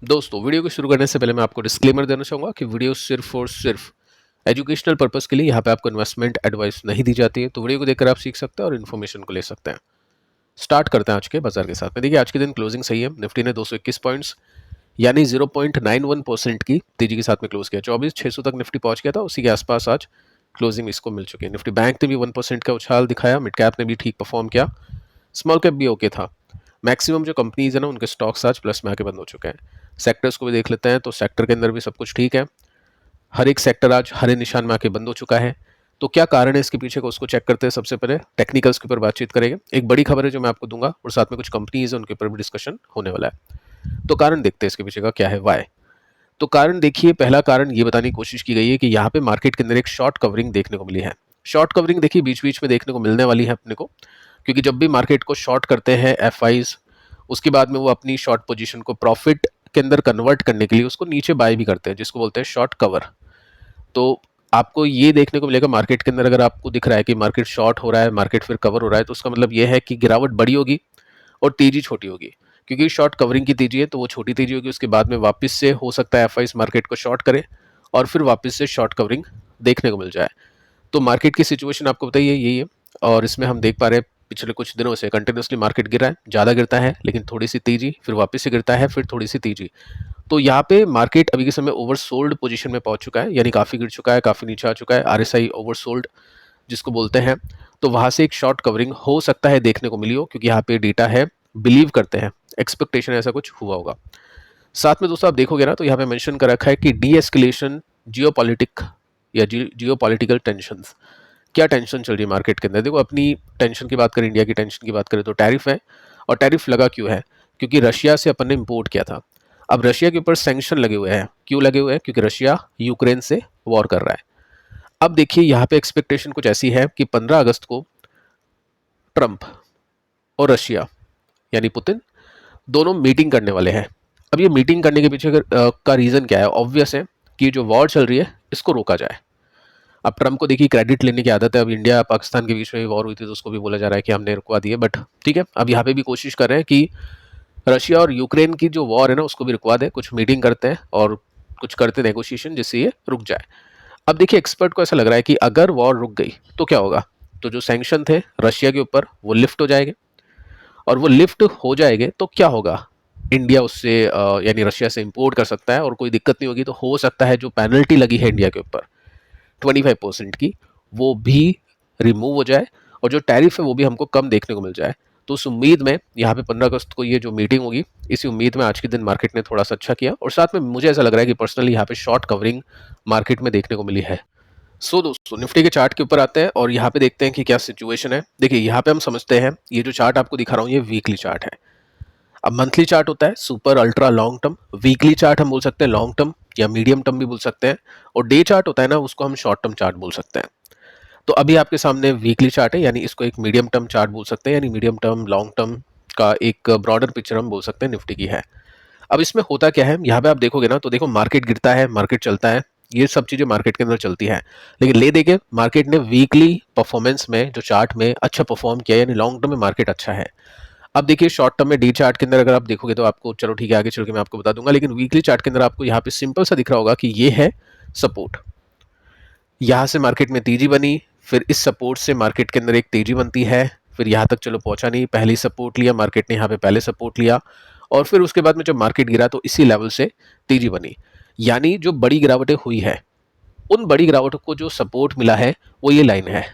दोस्तों, वीडियो को शुरू करने से पहले मैं आपको डिस्क्लेमर देना चाहूँगा कि वीडियो सिर्फ और सिर्फ एजुकेशनल पर्पस के लिए, यहाँ पे आपको इन्वेस्टमेंट एडवाइस नहीं दी जाती है। तो वीडियो को देखकर आप सीख सकते हैं और इन्फॉर्मेशन को ले सकते हैं। स्टार्ट करते हैं आज के बाजार के साथ में। देखिए, आज के दिन क्लोजिंग सही है। निफ्टी ने 221 पॉइंट्स यानी 0.91% की तेजी के साथ में क्लोज किया। 24,600 तक निफ्टी पहुंच गया था, उसी के आसपास आज क्लोजिंग इसको मिल चुकी है। निफ्टी बैंक ने भी 1% का उछाल दिखाया। मिड कैप ने भी ठीक परफॉर्म किया, स्मॉल कैप भी ओके था। मैक्सिमम जो कंपनीज है ना, उनके स्टॉक्स आज प्लस में आके बंद हो चुके हैं। सेक्टर्स को भी देख लेते हैं, तो सेक्टर के अंदर भी सब कुछ ठीक है। हर एक सेक्टर आज हरे निशान में आके बंद हो चुका है। तो क्या कारण है इसके पीछे का, उसको चेक करते हैं। सबसे पहले टेक्निकल्स के ऊपर बातचीत करेंगे। एक बड़ी खबर है जो मैं आपको दूंगा, और साथ में कुछ कंपनीज है उनके ऊपर भी डिस्कशन होने वाला है। तो कारण देखते हैं इसके पीछे का क्या है, वाई। तो कारण देखिए, पहला कारण ये बताने की कोशिश की गई है कि यहाँ पे मार्केट के अंदर एक शॉर्ट कवरिंग देखने को मिली है। शॉर्ट कवरिंग देखिए बीच बीच में देखने को मिलने वाली है अपने को, क्योंकि जब भी मार्केट को शॉर्ट करते हैं एफआईज, उसके बाद में वो अपनी शॉर्ट पोजीशन को प्रॉफिट के अंदर कन्वर्ट करने के लिए उसको नीचे बाय भी करते हैं, जिसको बोलते हैं शॉर्ट कवर। तो आपको ये देखने को मिलेगा मार्केट के अंदर, अगर आपको दिख रहा है कि मार्केट शॉर्ट हो रहा है, मार्केट फिर कवर हो रहा है, तो उसका मतलब ये है कि गिरावट बड़ी होगी और तेजी छोटी होगी। क्योंकि शॉर्ट कवरिंग की तेजी है तो वो छोटी तेजी होगी, उसके बाद में वापस से हो सकता है एफ आई मार्केट को शॉर्ट करे और फिर वापस से शॉर्ट कवरिंग देखने को मिल जाए। तो मार्केट की सिचुएशन आपको बताइए यही है। और इसमें हम देख पा रहे हैं पिछले कुछ दिनों से कंटिन्यूसली मार्केट गिरा है, ज़्यादा गिरता है लेकिन थोड़ी सी तेजी, फिर वापस से गिरता है, फिर थोड़ी सी तेजी। तो यहाँ पे मार्केट अभी के समय ओवरसोल्ड पोजीशन में पहुंच चुका है, यानी काफ़ी गिर चुका है, काफ़ी नीचे आ चुका है। आरएसआई ओवरसोल्ड जिसको बोलते हैं। तो वहाँ से एक शॉर्ट कवरिंग हो सकता है देखने को मिली हो, क्योंकि यहाँ पे डेटा है, बिलीव करते हैं, एक्सपेक्टेशन ऐसा कुछ हुआ होगा। साथ में दोस्तों आप देखोगे ना, तो यहाँ पे मेंशन कर रखा है कि डी एस्केलेशन जियोपॉलिटिक या जियोपॉलिटिकल टेंशन। क्या टेंशन चल रही है मार्केट के अंदर? देखो, अपनी टेंशन की बात करें, इंडिया की टेंशन की बात करें, तो टैरिफ है। और टैरिफ लगा क्यों है? क्योंकि रशिया से अपन ने इम्पोर्ट किया था। अब रशिया के ऊपर सैंक्शन लगे हुए हैं। क्यों लगे हुए हैं? क्योंकि रशिया यूक्रेन से वॉर कर रहा है। अब देखिए, यहाँ पे एक्सपेक्टेशन कुछ ऐसी है कि 15 अगस्त को ट्रंप और रशिया यानी पुतिन दोनों मीटिंग करने वाले हैं। अब ये मीटिंग करने के पीछे का रीज़न क्या है? ऑब्वियस है कि जो वॉर चल रही है इसको रोका जाए। अब ट्रंप को देखिए क्रेडिट लेने की आदत है। अब इंडिया पाकिस्तान के बीच में वॉर हुई थी तो उसको भी बोला जा रहा है कि हमने रुकवा दिए, बट ठीक है, अब यहाँ पे भी कोशिश कर रहे हैं कि रशिया और यूक्रेन की जो वॉर है ना उसको भी रुकवा दें। कुछ मीटिंग करते हैं और कुछ करते नेगोशिएशन जिससे ये रुक जाए। अब देखिए, एक्सपर्ट को ऐसा लग रहा है कि अगर वॉर रुक गई तो क्या होगा? तो जो सैंक्शन थे रशिया के ऊपर वो लिफ्ट हो जाएंगे, और वो लिफ्ट हो जाएंगे तो क्या होगा? इंडिया उससे यानी रशिया से इंपोर्ट कर सकता है और कोई दिक्कत नहीं होगी। तो हो सकता है जो पेनल्टी लगी है इंडिया के ऊपर 25% की, वो भी रिमूव हो जाए, और जो टैरिफ है वो भी हमको कम देखने को मिल जाए। तो उस उम्मीद में यहाँ पे 15 अगस्त को ये जो मीटिंग होगी, इसी उम्मीद में आज के दिन मार्केट ने थोड़ा सा अच्छा किया। और साथ में मुझे ऐसा लग रहा है कि पर्सनली यहाँ पे शॉर्ट कवरिंग मार्केट में देखने को मिली है। सो दोस्तों, निफ्टी के चार्ट के ऊपर आते हैं और यहाँ पे देखते हैं कि क्या सिचुएशन है। देखिए, यहाँ पे हम समझते हैं, ये जो चार्ट आपको दिखा रहा हूँ ये वीकली चार्ट है। अब मंथली चार्ट होता है super ultra long term, weekly chart हम बोल सकते हैं लॉन्ग टर्म या मीडियम टर्म भी बोल सकते हैं, और डे चार्ट होता है ना, उसको हम शॉर्ट टर्म चार्ट बोल सकते हैं। तो अभी आपके सामने वीकली चार्ट है, यानी इसको एक मीडियम टर्म चार्ट बोल सकते हैं, यानी मीडियम टर्म लॉन्ग टर्म का एक ब्रॉडर पिक्चर हम बोल सकते हैं निफ्टी की है। अब इसमें होता क्या है, यहाँ पे आप देखोगे ना, तो देखो मार्केट गिरता है, मार्केट चलता है, ये सब चीजें मार्केट के अंदर चलती है। लेकिन ले देके मार्केट ने वीकली परफॉर्मेंस में जो चार्ट में अच्छा परफॉर्म किया, यानी लॉन्ग टर्म में मार्केट अच्छा है। अब देखिए, शॉर्ट टर्म में डी चार्ट के अंदर अगर आप देखोगे तो आपको, चलो ठीक है आगे चल के मैं आपको बता दूंगा, लेकिन वीकली चार्ट के अंदर आपको यहाँ पे सिंपल सा दिख रहा होगा कि ये है सपोर्ट। यहाँ से मार्केट में तेजी बनी, फिर इस सपोर्ट से मार्केट के अंदर एक तेजी बनती है, फिर यहाँ तक चलो पहुंचा नहीं, पहली सपोर्ट लिया मार्केट ने, यहाँ पे पहले सपोर्ट लिया, और फिर उसके बाद में जब मार्केट गिरा तो इसी लेवल से तेजी बनी। यानी जो बड़ी गिरावटें हुई है, उन बड़ी गिरावटों को जो सपोर्ट मिला है वो ये लाइन है।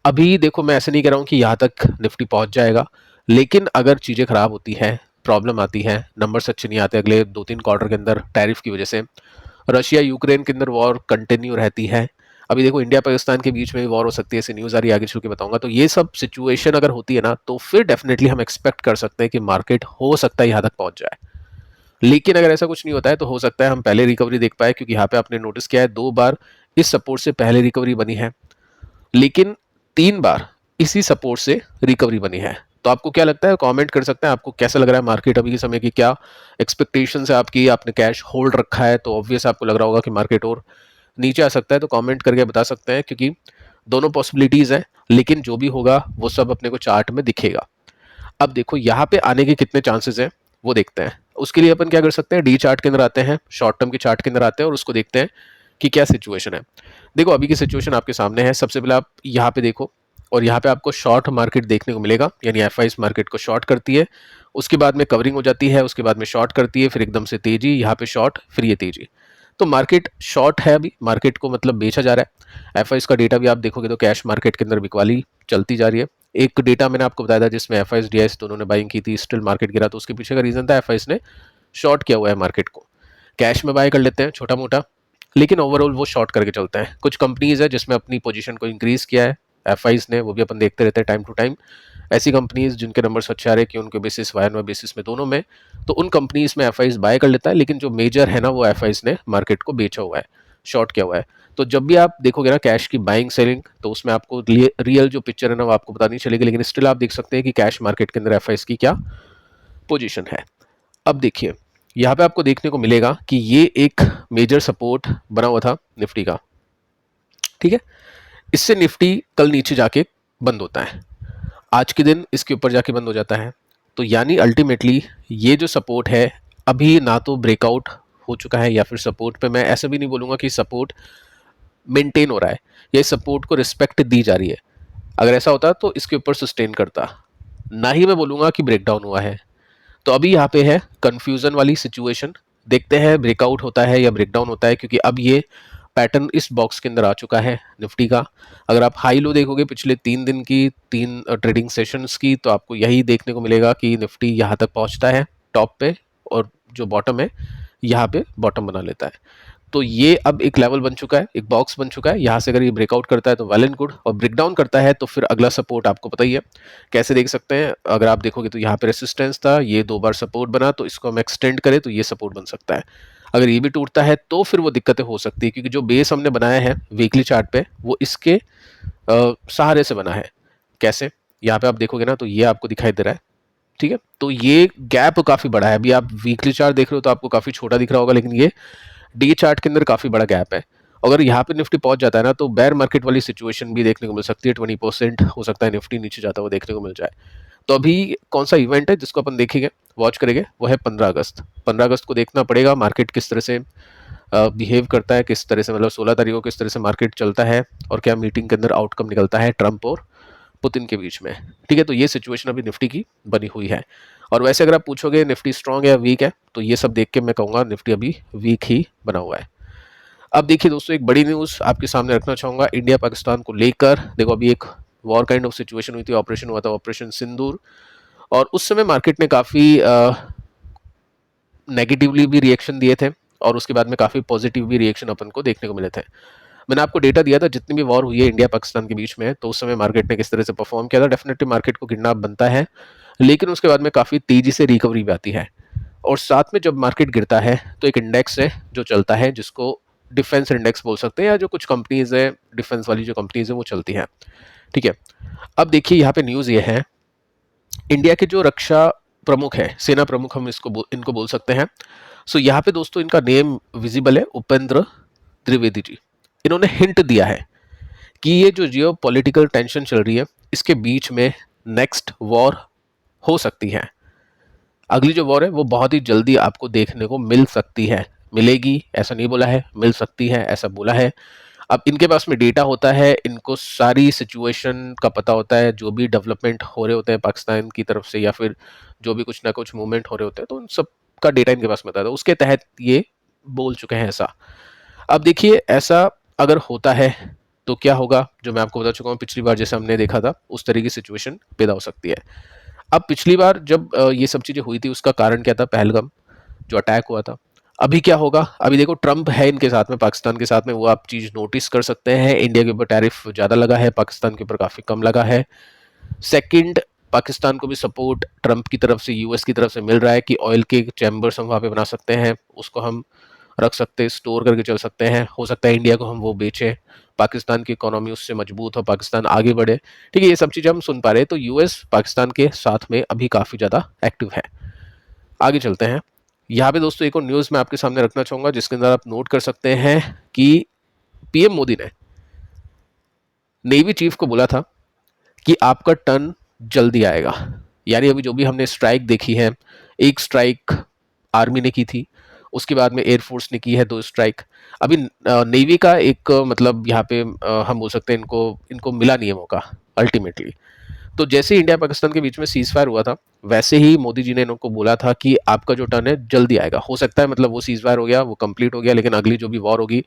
अभी देखो, मैं ऐसे नहीं कह रहा हूँ कि यहाँ तक निफ्टी पहुंच जाएगा, लेकिन अगर चीज़ें खराब होती हैं, प्रॉब्लम आती है, नंबर्स अच्छे नहीं आते अगले 2-3 क्वार्टर के अंदर टैरिफ की वजह से, रशिया यूक्रेन के अंदर वॉर कंटिन्यू रहती है, अभी देखो इंडिया पाकिस्तान के बीच में भी वॉर हो सकती है, ऐसी न्यूज़ आ रही है, आगे चल के बताऊंगा। तो ये सब सिचुएशन अगर होती है ना, तो फिर डेफिनेटली हम एक्सपेक्ट कर सकते हैं कि मार्केट हो सकता है यहाँ तक पहुंच जाए। लेकिन अगर ऐसा कुछ नहीं होता है तो हो सकता है हम पहले रिकवरी देख पाए, क्योंकि यहाँ पे आपने नोटिस किया है 2 बार इस सपोर्ट से पहले रिकवरी बनी है, लेकिन 3 बार इसी सपोर्ट से रिकवरी बनी है। तो आपको क्या लगता है? कमेंट कर सकते हैं, आपको कैसा लग रहा है मार्केट अभी के समय की, क्या एक्सपेक्टेशन है आपकी? आपने कैश होल्ड रखा है तो ऑब्वियस आपको लग रहा होगा कि मार्केट और नीचे आ सकता है, तो कमेंट करके बता सकते हैं, क्योंकि दोनों पॉसिबिलिटीज हैं, लेकिन जो भी होगा वो सब अपने को चार्ट में दिखेगा। अब देखो यहाँ पे आने के कितने चांसेस हैं वो देखते हैं। उसके लिए अपन क्या कर सकते हैं, डी चार्ट के अंदर आते हैं, शॉर्ट टर्म के चार्ट के अंदर आते हैं और उसको देखते हैं कि क्या सिचुएशन है। देखो अभी की सिचुएशन आपके सामने है। सबसे पहले आप यहाँ पे देखो और यहाँ पे आपको शॉर्ट मार्केट देखने को मिलेगा, यानी एफआईस मार्केट को शॉर्ट करती है, उसके बाद में कवरिंग हो जाती है, उसके बाद में शॉर्ट करती है, फिर एकदम से तेजी, यहाँ पे शॉर्ट, फिर ये तेजी। तो मार्केट शॉर्ट है, अभी मार्केट को मतलब बेचा जा रहा है। एफआईस का डेटा भी आप देखोगे तो कैश मार्केट के अंदर बिकवाली चलती जा रही है। एक डेटा मैंने आपको बताया था जिसमें एफआईस डीआईएस दोनों ने बाइंग की थी, स्टिल मार्केट गिरा, तो उसके पीछे का रीजन था एफआईस ने शॉर्ट किया हुआ है मार्केट को। कैश में बाय कर लेते हैं छोटा मोटा, लेकिन ओवरऑल वो शॉर्ट करके चलते हैं। कुछ कंपनीज है जिसमें अपनी पोजीशन को इंक्रीज किया है एफआईस ने, वो भी अपन देखते रहते हैं टाइम टू टाइम। ऐसी कंपनीज जिनके नंबर्स अच्छे आ रहे हैं कि उनके basis Y and Y basis में दोनों में, तो उन कंपनीज में एफआईस बाय कर लेता है, लेकिन जो मेजर है ना वो एफआईस ने मार्केट को बेचा हुआ है, शॉर्ट किया हुआ है। तो जब भी आप देखोगे ना कैश की बाइंग सेलिंग, तो उसमें आपको रियल जो पिक्चर है ना वो आपको पता नहीं चलेगी, लेकिन स्टिल आप देख सकते हैं कि कैश मार्केट के अंदर एफआईस की क्या पोजीशन है। अब देखिए यहाँ पे आपको देखने को मिलेगा कि ये एक मेजर सपोर्ट बना हुआ था निफ्टी का, ठीक है। इससे निफ्टी कल नीचे जाके बंद होता है, आज के दिन इसके ऊपर जाके बंद हो जाता है। तो यानी अल्टीमेटली ये जो सपोर्ट है अभी ना तो ब्रेकआउट हो चुका है, या फिर सपोर्ट पे मैं ऐसा भी नहीं बोलूँगा कि सपोर्ट मेंटेन हो रहा है, ये सपोर्ट को रिस्पेक्ट दी जा रही है। अगर ऐसा होता तो इसके ऊपर सस्टेन करता, ना ही मैं बोलूँगा कि ब्रेकडाउन हुआ है। तो अभी यहाँ पे है कंफ्यूजन वाली सिचुएशन, देखते हैं ब्रेकआउट होता है या ब्रेकडाउन होता है, क्योंकि अब ये पैटर्न इस बॉक्स के अंदर आ चुका है निफ्टी का। अगर आप हाई लो देखोगे पिछले 3 दिन की, 3 ट्रेडिंग सेशंस की, तो आपको यही देखने को मिलेगा कि निफ्टी यहाँ तक पहुँचता है टॉप पे, और जो बॉटम है यहाँ पे बॉटम बना लेता है। तो ये अब एक लेवल बन चुका है, एक बॉक्स बन चुका है। यहाँ से अगर ये ब्रेकआउट करता है तो वेल एंड गुड, और ब्रेकडाउन करता है तो फिर अगला सपोर्ट आपको पता ही है कैसे देख सकते हैं। अगर आप देखोगे तो यहाँ पे रेसिस्टेंस था, ये 2 बार सपोर्ट बना, तो इसको हम एक्सटेंड करें तो ये सपोर्ट बन सकता है। अगर ये भी टूटता है तो फिर वो दिक्कतें हो सकती है, क्योंकि जो बेस हमने बनाया है वीकली चार्ट पे वो इसके सहारे से बना है। कैसे, यहाँ पे आप देखोगे ना तो ये आपको दिखाई दे रहा है, ठीक है। तो ये गैप काफी बड़ा है। अभी आप वीकली चार्ट देख रहे हो तो आपको काफी छोटा दिख रहा होगा, लेकिन ये डी चार्ट के अंदर काफी बड़ा गैप है। अगर यहाँ पे निफ्टी पहुंच जाता है ना तो बेयर मार्केट वाली सिचुएशन भी देखने को मिल सकती है, 20% हो सकता है निफ्टी नीचे जाता हुआ देखने को मिल जाए। तो अभी कौन सा इवेंट है जिसको अपन देखेंगे, वॉच करेंगे, वो है 15 अगस्त। 15 अगस्त को देखना पड़ेगा मार्केट किस तरह से बिहेव करता है, किस तरह से, मतलब 16 तारीख को किस तरह से मार्केट चलता है, और क्या मीटिंग के अंदर आउटकम निकलता है ट्रंप और पुतिन के बीच में, ठीक है। तो ये सिचुएशन अभी निफ्टी की बनी हुई है। और वैसे अगर आप पूछोगे निफ्टी स्ट्रांग है या वीक है, तो ये सब देख के मैं कहूँगा निफ्टी अभी वीक ही बना हुआ है। अब देखिए दोस्तों, एक बड़ी न्यूज़ आपके सामने रखना चाहूँगा इंडिया पाकिस्तान को लेकर। देखो अभी एक वॉर काइंड ऑफ सिचुएशन हुई थी, ऑपरेशन हुआ था ऑपरेशन सिंदूर, और उस समय मार्केट ने काफ़ी नेगेटिवली भी रिएक्शन दिए थे, और उसके बाद में काफ़ी पॉजिटिव भी रिएक्शन अपन को देखने को मिले थे। मैंने आपको डेटा दिया था जितनी भी वॉर हुई है इंडिया पाकिस्तान के बीच में, तो उस समय मार्केट ने किस तरह से परफॉर्म किया था। डेफिनेटली मार्केट को गिरना बनता है, लेकिन उसके बाद में काफ़ी तेज़ी से रिकवरी भी आती है। और साथ में जब मार्केट गिरता है तो एक इंडेक्स है जो चलता है, जिसको डिफेंस इंडेक्स बोल सकते हैं, या जो कुछ कंपनीज है डिफेंस वाली जो कंपनीज है वो चलती है, ठीक है। अब देखिए यहाँ पे न्यूज़ ये है, इंडिया के जो रक्षा प्रमुख है, सेना प्रमुख हम इनको बोल सकते हैं। सो यहाँ पे दोस्तों इनका नेम विजिबल है, उपेंद्र त्रिवेदी जी। इन्होंने हिंट दिया है कि ये जो जियो पॉलिटिकल टेंशन चल रही है इसके बीच में नेक्स्ट वॉर हो सकती है। अगली जो वॉर है वो बहुत ही जल्दी आपको देखने को मिल सकती है, मिलेगी ऐसा नहीं बोला है, मिल सकती है ऐसा बोला है। अब इनके पास में डेटा होता है, इनको सारी सिचुएशन का पता होता है, जो भी डेवलपमेंट हो रहे होते हैं पाकिस्तान की तरफ से, या फिर जो भी कुछ ना कुछ मूवमेंट हो रहे होते हैं, तो उन सब का डेटा इनके पास में होता है, तो उसके तहत ये बोल चुके हैं ऐसा। अब देखिए ऐसा अगर होता है तो क्या होगा, जो मैं आपको बता चुका हूँ पिछली बार जैसे हमने देखा था उस तरह की सिचुएशन पैदा हो सकती है। अब पिछली बार जब ये सब चीज़ें हुई थी उसका कारण क्या था, पहलगाम जो अटैक हुआ था। अभी क्या होगा, अभी देखो ट्रंप है इनके साथ में, पाकिस्तान के साथ में, वो आप चीज़ नोटिस कर सकते हैं। इंडिया के ऊपर टैरिफ ज़्यादा लगा है, पाकिस्तान के ऊपर काफ़ी कम लगा है। सेकंड, पाकिस्तान को भी सपोर्ट ट्रंप की तरफ से, यूएस की तरफ से मिल रहा है कि ऑयल के चैम्बर्स हम वहाँ पे बना सकते हैं, उसको हम रख सकते हैं, स्टोर करके चल सकते हैं। हो सकता है इंडिया को हम वो बेचें, पाकिस्तान की इकोनॉमी उससे मजबूत हो, पाकिस्तान आगे बढ़े, ठीक है। ये सब चीज़ें हम सुन पा रहे हैं। तो यूएस पाकिस्तान के साथ में अभी काफ़ी ज़्यादा एक्टिव है। आगे चलते हैं। यहाँ पे दोस्तों एक और न्यूज़ मैं आपके सामने रखना चाहूँगा जिसके अंदर आप नोट कर सकते हैं कि पीएम मोदी ने नेवी चीफ को बोला था कि आपका टर्न जल्दी आएगा। यानी अभी जो भी हमने स्ट्राइक देखी है, एक स्ट्राइक आर्मी ने की थी, उसके बाद में एयरफोर्स ने की है 2 स्ट्राइक। अभी नेवी का एक मतलब यहाँ पे हम बोल सकते हैं इनको इनको मिला नहीं है मौका अल्टीमेटली। तो जैसे ही इंडिया पाकिस्तान के बीच में सीज फायर हुआ था, वैसे ही मोदी जी ने इनको बोला था कि आपका जो टर्न है जल्दी आएगा। हो सकता है मतलब वो सीज फायर हो गया, वो कंप्लीट हो गया, लेकिन अगली जो भी वॉर होगी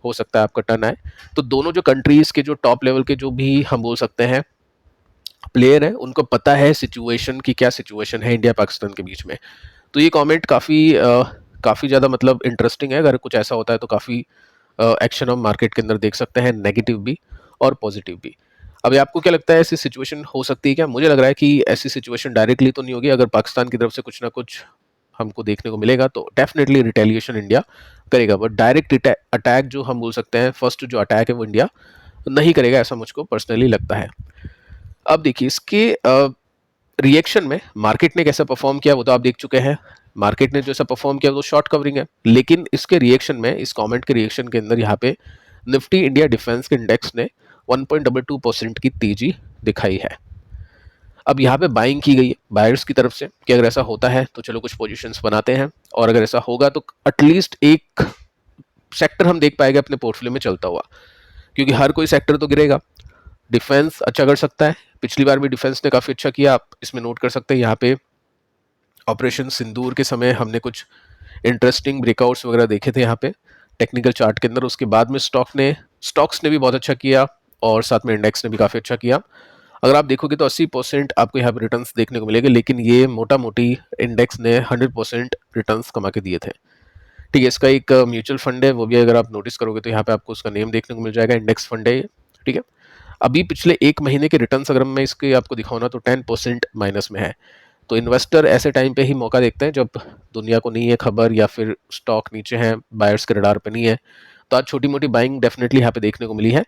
हो सकता है आपका टर्न आए। तो दोनों जो कंट्रीज के जो टॉप लेवल के जो भी हम बोल सकते हैं प्लेयर है, उनको पता है सिचुएशन की, क्या सिचुएशन है इंडिया पाकिस्तान के बीच में। तो ये कमेंट काफ़ी ज़्यादा मतलब इंटरेस्टिंग है। अगर कुछ ऐसा होता है तो काफ़ी एक्शन हम मार्केट के अंदर देख सकते हैं, नेगेटिव भी और पॉजिटिव भी। अभी आपको क्या लगता है, ऐसी सिचुएशन हो सकती है क्या? मुझे लग रहा है कि ऐसी सिचुएशन डायरेक्टली तो नहीं होगी। अगर पाकिस्तान की तरफ से कुछ ना कुछ हमको देखने को मिलेगा तो डेफिनेटली रिटेलिएशन इंडिया करेगा, बट डायरेक्ट अटैक जो हम बोल सकते हैं, फर्स्ट जो अटैक है वो इंडिया नहीं करेगा, ऐसा मुझको पर्सनली लगता है। अब देखिए इसके रिएक्शन में मार्केट ने कैसा परफॉर्म किया वो तो आप देख चुके हैं। मार्केट ने जैसा परफॉर्म किया वो शॉर्ट कवरिंग है, लेकिन इसके रिएक्शन में, इस कमेंट के रिएक्शन के अंदर यहाँ पे निफ्टी इंडिया डिफेंस के इंडेक्स ने 1.22% की तेजी दिखाई है। अब यहाँ पे बाइंग की गई है बायर्स की तरफ से कि अगर ऐसा होता है तो चलो कुछ पोजीशंस बनाते हैं, और अगर ऐसा होगा तो एटलीस्ट एक सेक्टर हम देख पाएंगे अपने पोर्टफोलियो में चलता हुआ, क्योंकि हर कोई सेक्टर तो गिरेगा। डिफेंस अच्छा कर सकता है, पिछली बार भी डिफेंस ने काफ़ी अच्छा किया, आप इसमें नोट कर सकते हैं। यहाँ पे ऑपरेशन सिंदूर के समय हमने कुछ इंटरेस्टिंग ब्रेकआउट्स वगैरह देखे थे यहाँ पे टेक्निकल चार्ट के अंदर। उसके बाद में स्टॉक्स ने भी बहुत अच्छा किया और साथ में इंडेक्स ने भी काफ़ी अच्छा किया। अगर आप देखोगे तो 80% आपको यहाँ पे रिटर्न्स देखने को मिलेंगे, लेकिन ये मोटा मोटी इंडेक्स ने 100% रिटर्न्स कमा के दिए थे। ठीक है, इसका एक म्यूचुअल फंड है, वो भी अगर आप नोटिस करोगे तो यहाँ पे आपको उसका नेम देखने को मिल जाएगा, इंडेक्स फंड है ये। ठीक है, अभी पिछले एक महीने के रिटर्न्स अगर मैं इसके आपको दिखाऊँ ना तो 10% माइनस में है। तो इन्वेस्टर ऐसे टाइम पे ही मौका देखते हैं जब दुनिया को नहीं है खबर या फिर स्टॉक नीचे है, बायर्स के रडार पे नहीं है। तो आज छोटी मोटी बाइंग डेफिनेटली यहाँ पे देखने को मिली है।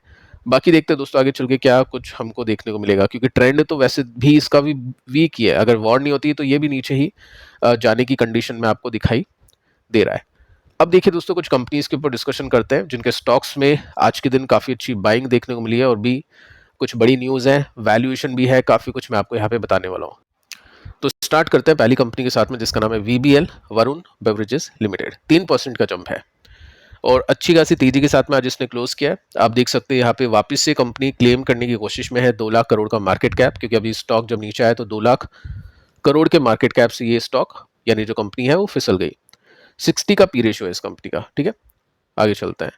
बाकी देखते हैं दोस्तों आगे चल के क्या कुछ हमको देखने को मिलेगा, क्योंकि ट्रेंड तो वैसे भी इसका भी वीक ही है। अगर वॉर नहीं होती तो ये भी नीचे ही जाने की कंडीशन में आपको दिखाई दे रहा है। अब देखिए दोस्तों, कुछ कंपनीज के ऊपर डिस्कशन करते हैं जिनके स्टॉक्स में आज के दिन काफ़ी अच्छी बाइंग देखने को मिली है, और भी कुछ बड़ी न्यूज़ है, वैल्यूएशन भी है, काफ़ी कुछ मैं आपको यहाँ पे बताने वाला हूँ। तो स्टार्ट करते हैं पहली कंपनी के साथ में, जिसका नाम है वीबीएल वरुण बेवरेजेस लिमिटेड। 3% का जंप है और अच्छी खासी तेजी के साथ में आज इसने क्लोज किया है। आप देख सकते हैं यहाँ पे वापस से कंपनी क्लेम करने की कोशिश में है 2 लाख करोड़ का मार्केट कैप, क्योंकि अभी स्टॉक जब नीचे आया तो 2 लाख करोड़ के मार्केट कैप से ये स्टॉक यानी जो कंपनी है वो फिसल गई। 60 का पी रेशियो है इस कंपनी का। ठीक है, आगे चलते हैं।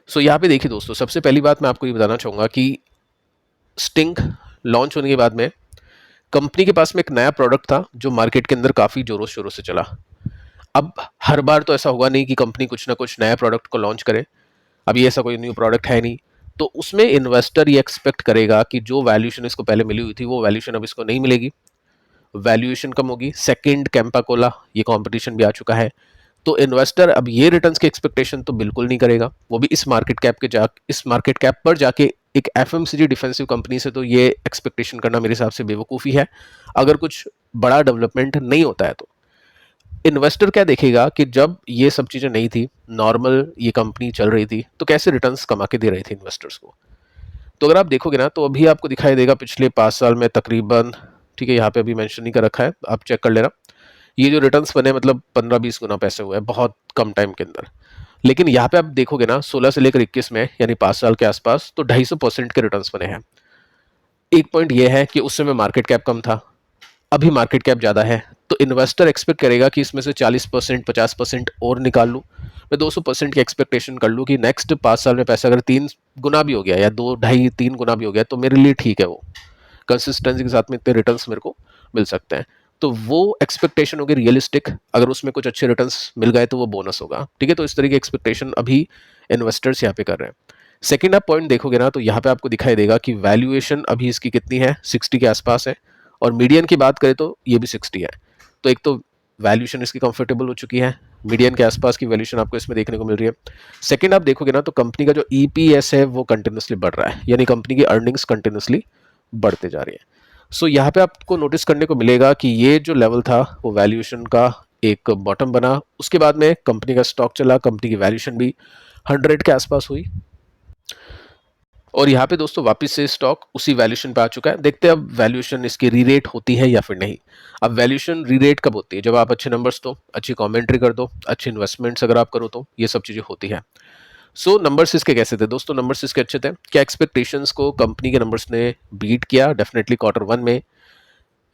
सो यहाँ पे देखिए दोस्तों, सबसे पहली बात मैं आपको ये बताना चाहूँगा कि स्टिंग लॉन्च होने के बाद में कंपनी के पास में एक नया प्रोडक्ट था जो मार्केट के अंदर काफ़ी जोरों शोरों से चला। अब हर बार तो ऐसा होगा नहीं कि कंपनी कुछ ना कुछ नया प्रोडक्ट को लॉन्च करे, अभी ऐसा कोई न्यू प्रोडक्ट है नहीं, तो उसमें इन्वेस्टर ये एक्सपेक्ट करेगा कि जो वैल्यूएशन इसको पहले मिली हुई थी वो वैल्यूएशन अब इसको नहीं मिलेगी, वैल्यूएशन कम होगी। सेकंड, कैंपा कोला ये कंपटीशन भी आ चुका है, तो इन्वेस्टर अब ये रिटर्न्स की एक्सपेक्टेशन तो बिल्कुल नहीं करेगा, वो भी इस मार्केट कैप पर जाके एक एफएमसीजी डिफेंसिव कंपनी से। तो ये एक्सपेक्टेशन करना मेरे हिसाब से बेवकूफ़ी है, अगर कुछ बड़ा डेवलपमेंट नहीं होता है तो। इन्वेस्टर क्या देखेगा कि जब ये सब चीज़ें नहीं थी, नॉर्मल ये कंपनी चल रही थी, तो कैसे रिटर्न्स कमा के दे रही थी इन्वेस्टर्स को। तो अगर आप देखोगे ना तो अभी आपको दिखाई देगा पिछले 5 साल में तकरीबन, ठीक है यहाँ पे अभी मेंशन नहीं कर रखा है, आप चेक कर लेना, ये जो रिटर्न्स बने मतलब 15-20 गुना पैसे हुए हैं बहुत कम टाइम के अंदर। लेकिन यहाँ पे आप देखोगे ना 16 से लेकर 21 में यानी 5 साल के आसपास तो 250% के रिटर्न्स बने हैं। एक पॉइंट ये है कि उस समय मार्केट कैप कम था, अभी मार्केट कैप ज़्यादा है, तो इन्वेस्टर एक्सपेक्ट करेगा कि इसमें से 40% 50% और निकाल लूँ, मैं 200% की एक्सपेक्टेशन कर लूँ कि नेक्स्ट 5 साल में पैसा अगर 3 गुना भी हो गया या 2 ढाई 3 गुना भी हो गया तो मेरे लिए ठीक है, वो कंसिस्टेंसी के साथ में इतने रिटर्न्स मेरे को मिल सकते हैं। तो वो एक्सपेक्टेशन होगी रियलिस्टिक, अगर उसमें कुछ अच्छे रिटर्न्स मिल गए तो वो बोनस होगा। ठीक है, तो इस तरह की एक्सपेक्टेशन अभी इन्वेस्टर्स यहाँ पे कर रहे हैं। सेकेंड आप पॉइंट देखोगे ना तो यहाँ पे आपको दिखाई देगा कि वैल्यूएशन अभी इसकी कितनी है, 60 के आसपास है, और मीडियन की बात करें तो ये भी 60 है। तो एक तो वैल्यूएशन इसकी कंफर्टेबल हो चुकी है, मीडियन के आसपास की वैल्यूएशन आपको इसमें देखने को मिल रही है। सेकंड आप देखोगे ना तो कंपनी का जो ईपीएस है वो कंटिन्यूसली बढ़ रहा है, यानी कंपनी की अर्निंग्स कंटिन्यूसली बढ़ते जा रही है। सो यहाँ पे आपको नोटिस करने को मिलेगा कि ये जो लेवल था वो वैल्यूएशन का एक बॉटम बना, उसके बाद में कंपनी का स्टॉक चला, कंपनी की वैल्यूएशन भी 100 के आसपास हुई। और यहाँ पे दोस्तों वापस से स्टॉक उसी वैल्यूएशन पे आ चुका है। देखते हैं अब वैल्यूएशन इसकी रीरेट होती है या फिर नहीं। अब वैल्यूएशन रीरेट कब होती है? जब आप अच्छे नंबर्स दो, अच्छी कमेंट्री कर दो, अच्छी इन्वेस्टमेंट्स अगर आप करो तो ये सब चीज़ें होती है। सो नंबर्स इसके कैसे थे दोस्तों? नंबर्स इसके अच्छे थे। क्या एक्सपेक्टेशंस को कंपनी के नंबर्स ने बीट किया? डेफिनेटली क्वार्टर वन में,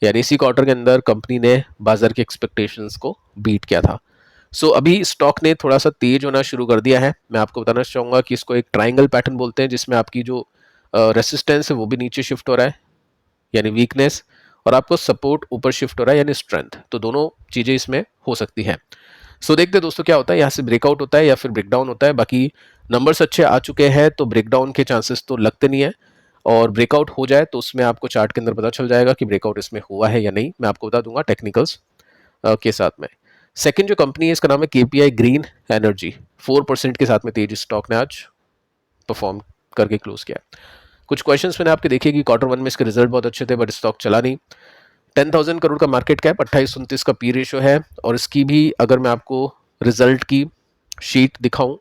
यानी इसी क्वार्टर के अंदर कंपनी ने बाजार की एक्सपेक्टेशंस को बीट किया था। अभी स्टॉक ने थोड़ा सा तेज होना शुरू कर दिया है। मैं आपको बताना चाहूँगा कि इसको एक ट्राइंगल पैटर्न बोलते हैं, जिसमें आपकी जो रेसिस्टेंस है वो भी नीचे शिफ्ट हो रहा है यानी वीकनेस, और आपको सपोर्ट ऊपर शिफ्ट हो रहा है यानी स्ट्रेंथ। तो दोनों चीज़ें इसमें हो सकती हैं। देखते हैं दोस्तों क्या होता है, यहाँ से ब्रेकआउट होता है या फिर ब्रेकडाउन होता है। बाकी नंबर्स अच्छे आ चुके हैं तो ब्रेकडाउन के चांसेस तो लगते नहीं है, और ब्रेकआउट हो जाए तो उसमें आपको चार्ट के अंदर पता चल जाएगा कि ब्रेकआउट इसमें हुआ है या नहीं। मैं आपको बता दूंगा टेक्निकल्स के साथ में। सेकंड जो कंपनी है इसका नाम है केपीआई ग्रीन एनर्जी। 4% के साथ में तेज स्टॉक ने आज परफॉर्म करके क्लोज किया। कुछ क्वेश्चंस मैंने आपके देखे कि क्वार्टर वन में इसके रिजल्ट बहुत अच्छे थे बट स्टॉक चला नहीं। 10,000 करोड़ का मार्केट कैप, 28-29 का पी रेशो है, और इसकी भी अगर मैं आपको रिजल्ट की शीट दिखाऊं,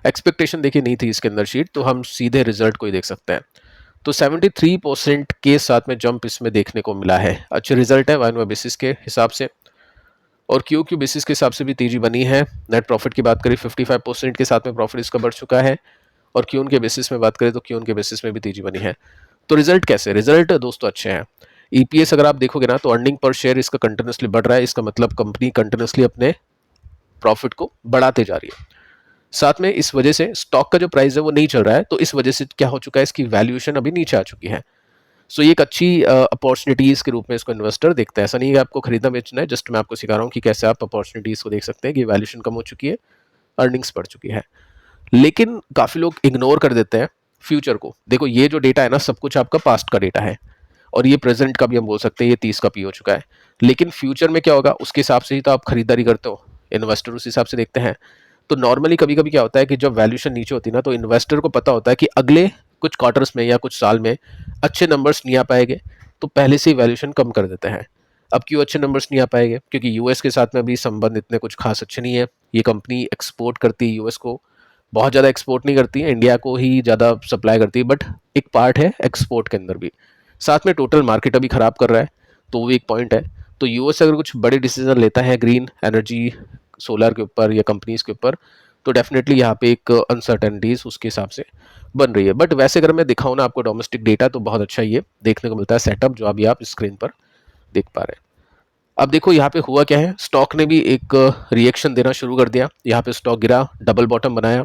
एक्सपेक्टेशन देखिए नहीं थी इसके अंदर शीट, तो हम सीधे रिजल्ट को ही देख सकते हैं। तो 73% के साथ में जंप इसमें देखने को मिला है। अच्छे रिजल्ट है वाई बेसिस के हिसाब से, और क्यू क्यू बेसिस के हिसाब से भी तेजी बनी है। नेट प्रॉफिट की बात करें 55% के साथ में प्रॉफिट इसका बढ़ चुका है, और क्यून के बेसिस में बात करें तो क्यून के बेसिस में भी तेजी बनी है। तो रिजल्ट कैसे? रिजल्ट दोस्तों अच्छे हैं। ईपीएस अगर आप देखोगे ना तो अर्निंग पर शेयर इसका कंटिन्यूसली बढ़ रहा है। इसका मतलब कंपनी कंटिन्यूसली अपने प्रॉफिट को बढ़ाते जा रही है। साथ में इस वजह से स्टॉक का जो प्राइस है वो नहीं चल रहा है, तो इस वजह से क्या हो चुका है, इसकी वैल्यूएशन अभी नीचे आ चुकी है। ये एक अच्छी अपॉर्चुनिटीज़ के रूप में इसको इन्वेस्टर देखता है। ऐसा नहीं है कि आपको खरीदना बेचना है, जस्ट मैं आपको सिखा रहा हूँ कि कैसे आप अपॉर्चुनिटीज़ को देख सकते हैं कि वैल्यूएशन कम हो चुकी है, अर्निंग्स बढ़ चुकी है। लेकिन काफ़ी लोग इग्नोर कर देते हैं फ्यूचर को। देखो ये जो डेटा है ना, सब कुछ आपका पास्ट का डेटा है, और ये प्रेजेंट का भी हम बोल सकते हैं, ये 30 का पी हो चुका है। लेकिन फ्यूचर में क्या होगा उसके हिसाब से ही तो आप खरीदारी करते हो, इन्वेस्टर उस हिसाब से देखते हैं। तो नॉर्मली कभी कभी क्या होता है कि जब वैल्यूएशन नीचे होती है ना, तो इन्वेस्टर को पता होता है कि अगले कुछ क्वार्टर्स में या कुछ साल में अच्छे नंबर्स नहीं आ पाएंगे, तो पहले से ही वैल्यूएशन कम कर देते हैं। अब क्यों अच्छे नंबर्स नहीं आ पाएंगे? क्योंकि यूएस के साथ में अभी संबंध इतने कुछ खास अच्छे नहीं है। ये कंपनी एक्सपोर्ट करती है यूएस को, बहुत ज़्यादा एक्सपोर्ट नहीं करती है, इंडिया को ही ज़्यादा सप्लाई करती है, बट एक पार्ट है एक्सपोर्ट के अंदर भी। साथ में टोटल मार्केट अभी ख़राब कर रहा है, तो वो एक पॉइंट है। तो यूएस अगर कुछ बड़े डिसीजन लेता है ग्रीन एनर्जी सोलर के ऊपर या कंपनीज के ऊपर, तो डेफिनेटली यहाँ पे एक अनसर्टेनिटीज उसके हिसाब से बन रही है। बट वैसे अगर मैं दिखाऊँ ना आपको डोमेस्टिक डेटा, तो बहुत अच्छा ये देखने को मिलता है सेटअप, जो अभी आप स्क्रीन पर देख पा रहे हैं। अब देखो यहाँ पे हुआ क्या है, स्टॉक ने भी एक रिएक्शन देना शुरू कर दिया। यहाँ पे स्टॉक गिरा, डबल बॉटम बनाया,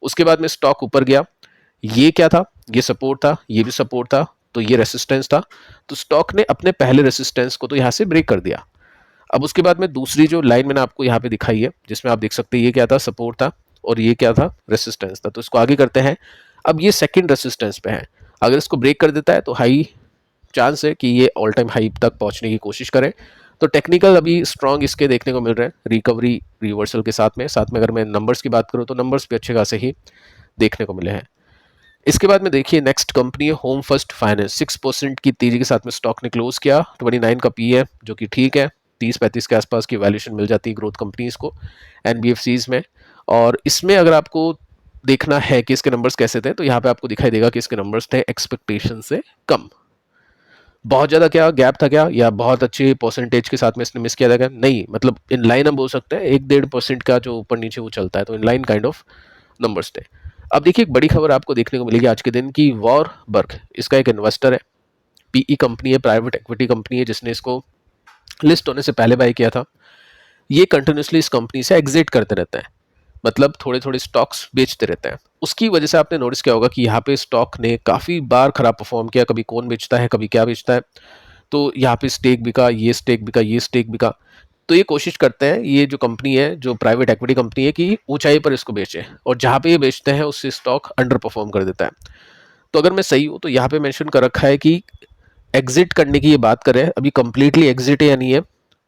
उसके बाद में स्टॉक ऊपर गया। ये क्या था? ये सपोर्ट था, ये भी सपोर्ट था, तो ये रेसिस्टेंस था। तो स्टॉक ने अपने पहले रेसिस्टेंस को तो यहाँ से ब्रेक कर दिया। अब उसके बाद में दूसरी जो लाइन मैंने आपको यहाँ पे दिखाई है, जिसमें आप देख सकते हैं ये क्या था, सपोर्ट था, और ये क्या था, रेसिस्टेंस था। तो इसको आगे करते हैं। अब ये सेकंड रेसिस्टेंस पे है, अगर इसको ब्रेक कर देता है तो हाई चांस है कि ये ऑल टाइम हाई तक पहुंचने की कोशिश करें। तो टेक्निकल अभी स्ट्रॉन्ग इसके देखने को मिल रहे हैं रिकवरी रिवर्सल के साथ में। अगर मैं नंबर्स की बात करूँ तो नंबर्स भी अच्छे खासे ही देखने को मिले हैं। इसके बाद में देखिए नेक्स्ट कंपनी है होम फर्स्ट फाइनेंस। 6% की तेजी के साथ में स्टॉक ने क्लोज किया। 29 का पी है, जो कि ठीक है। 30-35 के आसपास की वैल्यूएशन मिल जाती है ग्रोथ कंपनीज को एनबीएफसीज में। और इसमें अगर आपको देखना है कि इसके नंबर्स कैसे थे, तो यहाँ पे आपको दिखाई देगा कि इसके नंबर्स थे एक्सपेक्टेशन से कम। बहुत ज़्यादा क्या गैप था क्या, या बहुत अच्छे परसेंटेज के साथ में इसने मिस किया था क्या? नहीं, मतलब इन लाइन हम बोल सकते हैं 1-1.5% का जो ऊपर नीचे वो चलता है, तो in line kind of numbers थे। अब देखिए एक बड़ी खबर आपको देखने को मिलेगी आज के दिन की। वॉरबर्ग इसका एक इन्वेस्टर है, पीई कंपनी है, प्राइवेट इक्विटी कंपनी है, जिसने इसको लिस्ट होने से पहले बाय किया था। ये कंटिन्यूसली इस कंपनी से एग्जिट करते रहते हैं, मतलब थोड़े थोड़े स्टॉक्स बेचते रहते हैं। उसकी वजह से आपने नोटिस किया होगा कि यहाँ पे स्टॉक ने काफ़ी बार खराब परफॉर्म किया। कभी कौन बेचता है, कभी क्या बेचता है, तो यहाँ पे स्टेक बिका, ये स्टेक बिका, ये स्टेक बिका। तो ये कोशिश करते हैं ये जो कंपनी है, जो प्राइवेट इक्विटी कंपनी है, कि ऊंचाई पर इसको बेचे, और जहाँ पे ये बेचते हैं उससे स्टॉक अंडर परफॉर्म कर देता है। तो अगर मैं सही हूँ तो यहाँ पे मेंशन कर रखा है कि एग्जिट करने की ये बात करें, अभी कंप्लीटली एग्जिट है या नहीं है,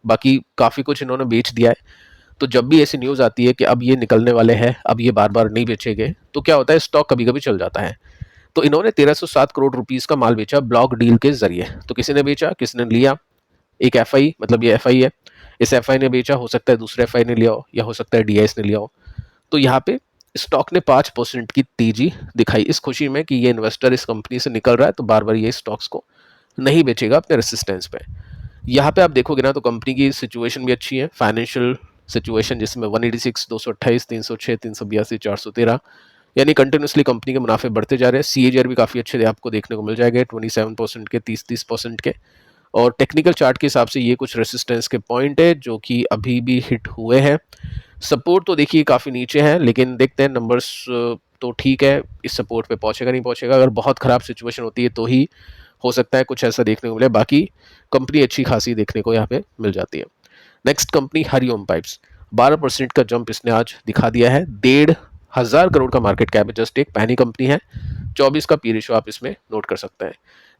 बाकी काफ़ी कुछ इन्होंने बेच दिया है। तो जब भी ऐसी न्यूज़ आती है कि अब ये निकलने वाले हैं, अब ये बार बार नहीं बेचेंगे, तो क्या होता है, स्टॉक कभी कभी चल जाता है। तो इन्होंने 1307 करोड़ रुपीस का माल बेचा ब्लॉक डील के जरिए। तो किसी ने बेचा, किसने लिया? एक एफआई, मतलब ये एफआई है, इस एफआई ने बेचा, हो सकता है दूसरे एफआई ने लिया हो, या हो सकता है डीआईएस ने लिया हो। तो यहाँ पे स्टॉक ने 5% की तेजी दिखाई इस खुशी में कि ये इन्वेस्टर इस कंपनी से निकल रहा है, तो बार बार ये स्टॉक्स को नहीं बेचेगा अपने रेसिस्टेंस पे। यहाँ पे आप देखोगे ना तो कंपनी की सिचुएशन भी अच्छी है, फाइनेंशियल सिचुएशन जिसमें 186, 228, 306, 382, 413, यानी कंटिन्यूसली कंपनी के मुनाफे बढ़ते जा रहे हैं। सीएजीआर भी काफ़ी अच्छे आपको देखने को मिल जाएंगे 27% के, 30% के। और टेक्निकल चार्ट के हिसाब से ये कुछ रेसिस्टेंस के पॉइंट है जो कि अभी भी हिट हुए हैं। सपोर्ट तो देखिए काफ़ी नीचे है, लेकिन देखते हैं नंबर्स तो ठीक है, इस सपोर्ट पे पहुंचेगा नहीं पहुंचेगा। अगर बहुत ख़राब सिचुएशन होती है तो ही हो सकता है कुछ ऐसा देखने को मिले, बाकी कंपनी अच्छी खासी देखने को यहाँ पे मिल जाती है। नेक्स्ट कंपनी हरिओम पाइप्स, 12% का जंप इसने आज दिखा दिया है। 1,500 करोड़ का मार्केट कैप है, जस्ट एक पैनी कंपनी है। 24 का पी रेशियो आप इसमें नोट कर सकते हैं।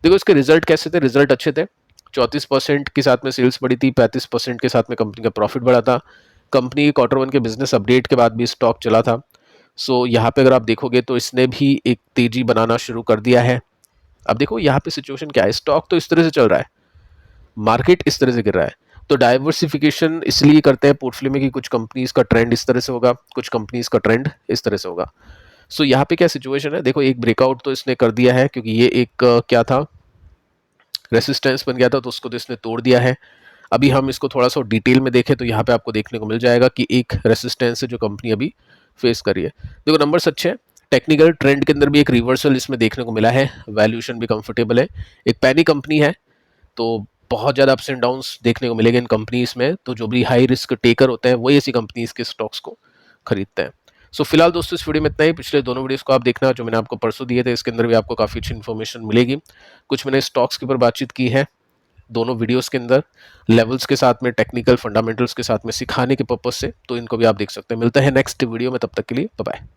देखो इसके रिजल्ट कैसे थे, रिजल्ट अच्छे थे। 34% के साथ में सेल्स बढ़ी थी, 35% के साथ में कंपनी का प्रॉफिट बढ़ा था। कंपनी Q1 के बिजनेस अपडेट के बाद भी स्टॉक चला था। सो यहाँ पे अगर आप देखोगे तो इसने भी एक तेजी बनाना शुरू कर दिया है। अब देखो यहाँ पे सिचुएशन क्या है, स्टॉक तो इस तरह से चल रहा है, मार्केट इस तरह से गिर रहा है, तो डाइवर्सिफिकेशन इसलिए करते हैं पोर्टफोलियो में कि कुछ कंपनीज का ट्रेंड इस तरह से होगा, कुछ कंपनीज का ट्रेंड इस तरह से होगा। सो यहाँ पे क्या सिचुएशन है, देखो एक ब्रेकआउट तो इसने कर दिया है क्योंकि ये एक क्या था, रेसिस्टेंस बन गया था, तो उसको तो इसने तोड़ दिया है। अभी हम इसको थोड़ा सा डिटेल में देखें तो यहाँ पे आपको देखने को मिल जाएगा कि एक रेसिस्टेंस है जो कंपनी अभी फेस कर रही है। देखो नंबर्स अच्छे हैं, टेक्निकल ट्रेंड के अंदर भी एक रिवर्सल इसमें देखने को मिला है, वैल्यूएशन भी कंफर्टेबल है, एक पैनी कंपनी है, तो बहुत ज़्यादा अप्स एंड डाउन्स देखने को मिलेंगे इन कंपनीज में। तो जो भी हाई रिस्क टेकर होते हैं वही ऐसी कंपनीज के स्टॉक्स को खरीदते हैं। सो फिलहाल दोस्तों इस वीडियो में इतना ही। पिछले दोनों वीडियोस को आप देखना जो मैंने आपको परसों दिए थे, इसके अंदर भी आपको काफ़ी अच्छी इन्फॉर्मेशन मिलेगी। कुछ मैंने स्टॉक्स के ऊपर बातचीत की है दोनों वीडियोस के अंदर, लेवल्स के साथ में, टेक्निकल फंडामेंटल्स के साथ में सिखाने के पर्पज से, तो इनको भी आप देख सकते हैं। मिलता है नेक्स्ट वीडियो में, तब तक के लिए बाय बाय।